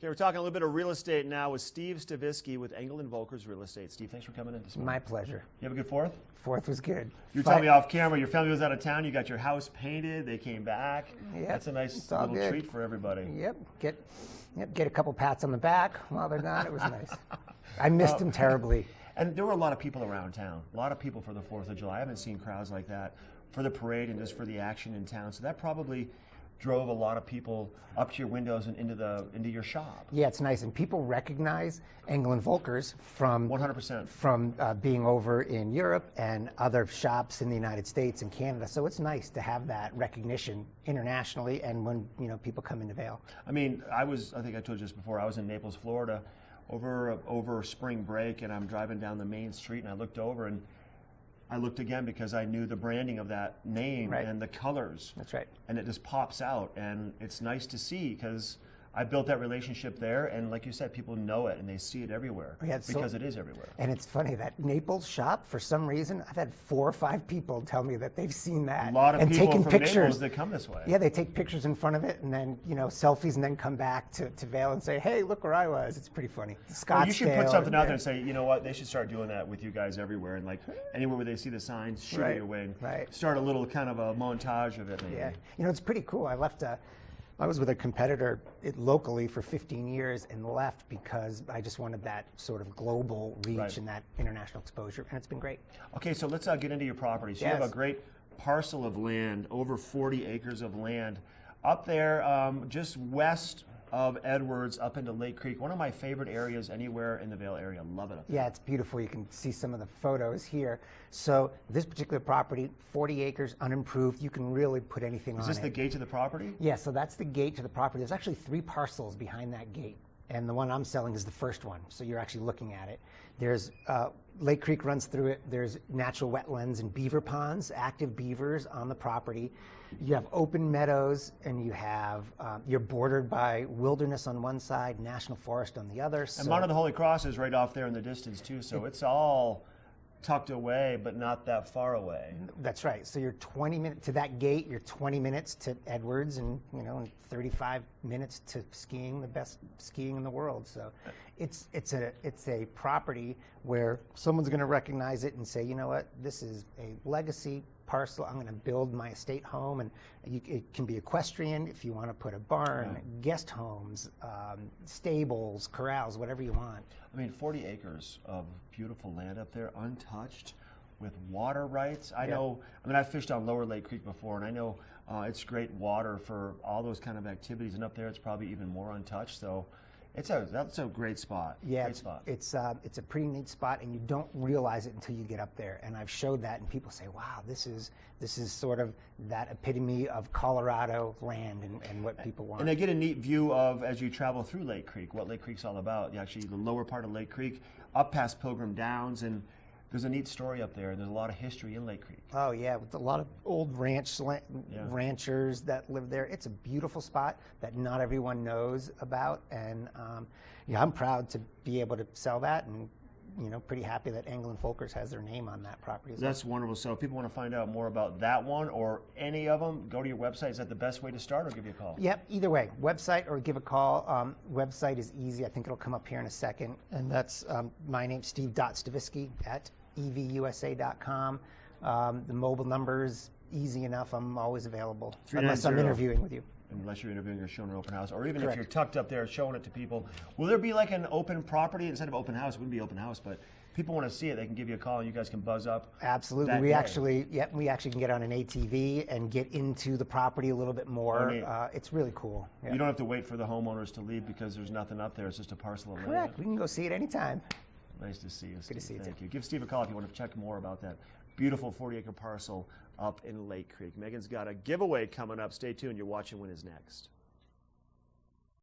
Okay, we're talking a little bit of real estate now with Steve Stavisky with Engel and Volkers Real Estate. Steve, thanks for coming in this morning. My pleasure. You have a good 4th? 4th was good. You were telling me off camera, your family was out of town, you got your house painted, they came back. Yep, that's a nice little treat for everybody. Yep, get a couple pats on the back while they're gone. It was nice. I missed them terribly. And there were a lot of people around town, a lot of people for the 4th of July. I haven't seen crowds like that for the parade and just for the action in town. So that probably drove a lot of people up to your windows and into your shop. Yeah, it's nice, and people recognize Engel and Volkers from 100% from being over in Europe and other shops in the United States and Canada. So it's nice to have that recognition internationally, and when people come into Vail. I mean, I think I told you this before. I was in Naples, Florida, over spring break, and I'm driving down the main street, and I looked over and I looked again because I knew the branding of that name and the colors. That's right. And it just pops out, and it's nice to see because I built that relationship there, and like you said, people know it and they see it everywhere because it is everywhere. And it's funny that Naples shop, for some reason, I've had 4 or 5 people tell me that they've seen that. A lot of and people taking from pictures. Naples that come this way. Yeah, they take pictures in front of it and then selfies, and then come back to Vail and say, "Hey, look where I was." It's pretty funny. Well, you should put something out there and say, you know what, they should start doing that with you guys everywhere, and like anywhere where they see the signs, shoot it your way, and start a little kind of a montage of it. Maybe. Yeah, it's pretty cool. I was with a competitor locally for 15 years and left because I just wanted that sort of global reach and that international exposure, and it's been great. Okay, so let's get into your property. So you have a great parcel of land, over 40 acres of land, up there just west of Edwards up into Lake Creek. One of my favorite areas anywhere in the Vail area. Love it up there. Yeah, it's beautiful. You can see some of the photos here. So this particular property, 40 acres, unimproved. You can really put anything on it. Is this the gate to the property? Yeah, so that's the gate to the property. There's actually 3 parcels behind that gate, and the one I'm selling is the first one, so you're actually looking at it. There's Lake Creek runs through it. There's natural wetlands and beaver ponds, active beavers on the property. You have open meadows, and you have you're bordered by wilderness on one side, national forest on the other. And Mount of the Holy Cross is right off there in the distance too, so it's all tucked away, but not that far away. That's right. So you're 20 minutes to that gate. You're 20 minutes to Edwards, and and 35 minutes to skiing, the best skiing in the world. So it's a property where someone's going to recognize it and say, you know what, this is a legacy parcel. I'm going to build my estate home, and it can be equestrian if you want to put a barn, guest homes, stables, corrals, whatever you want. I mean, 40 acres of beautiful land up there, untouched, with water rights. I know, I've fished on Lower Lake Creek before, and I know it's great water for all those kind of activities, and up there it's probably even more untouched. So that's a great spot. Yeah, great spot. It's a pretty neat spot, and you don't realize it until you get up there. And I've showed that, and people say, "Wow, this is sort of that epitome of Colorado land and what people want." And they get a neat view of, as you travel through Lake Creek, what Lake Creek's all about. Actually, the lower part of Lake Creek, up past Pilgrim Downs, and there's a neat story up there. There's a lot of history in Lake Creek. Oh yeah, with a lot of old ranchers that live there. It's a beautiful spot that not everyone knows about, and I'm proud to be able to sell that, and pretty happy that Engel and Volkers has their name on that property as well. That's wonderful. So if people want to find out more about that one or any of them, go to your website. Is that the best way to start, or give you a call? Yep, either way, website or give a call. Website is easy. I think it'll come up here in a second, and that's my name, Steve.Stavisky at evusa.com. The mobile number is easy enough. I'm always available, unless I'm interviewing with you. Unless you're interviewing or showing an open house, or even if you're tucked up there showing it to people. Will there be like an open property instead of open house? It wouldn't be open house, but people want to see it. They can give you a call, and you guys can buzz up. Absolutely. We actually can get on an ATV and get into the property a little bit more. It's really cool. You don't have to wait for the homeowners to leave because there's nothing up there. It's just a parcel of land. Correct. We can go see it anytime. Nice to see you, Steve. Good to see you. Thank you. Give Steve a call if you want to check more about that beautiful 40-acre parcel up in Lake Creek. Megan's got a giveaway coming up. Stay tuned. You're watching When Is Next.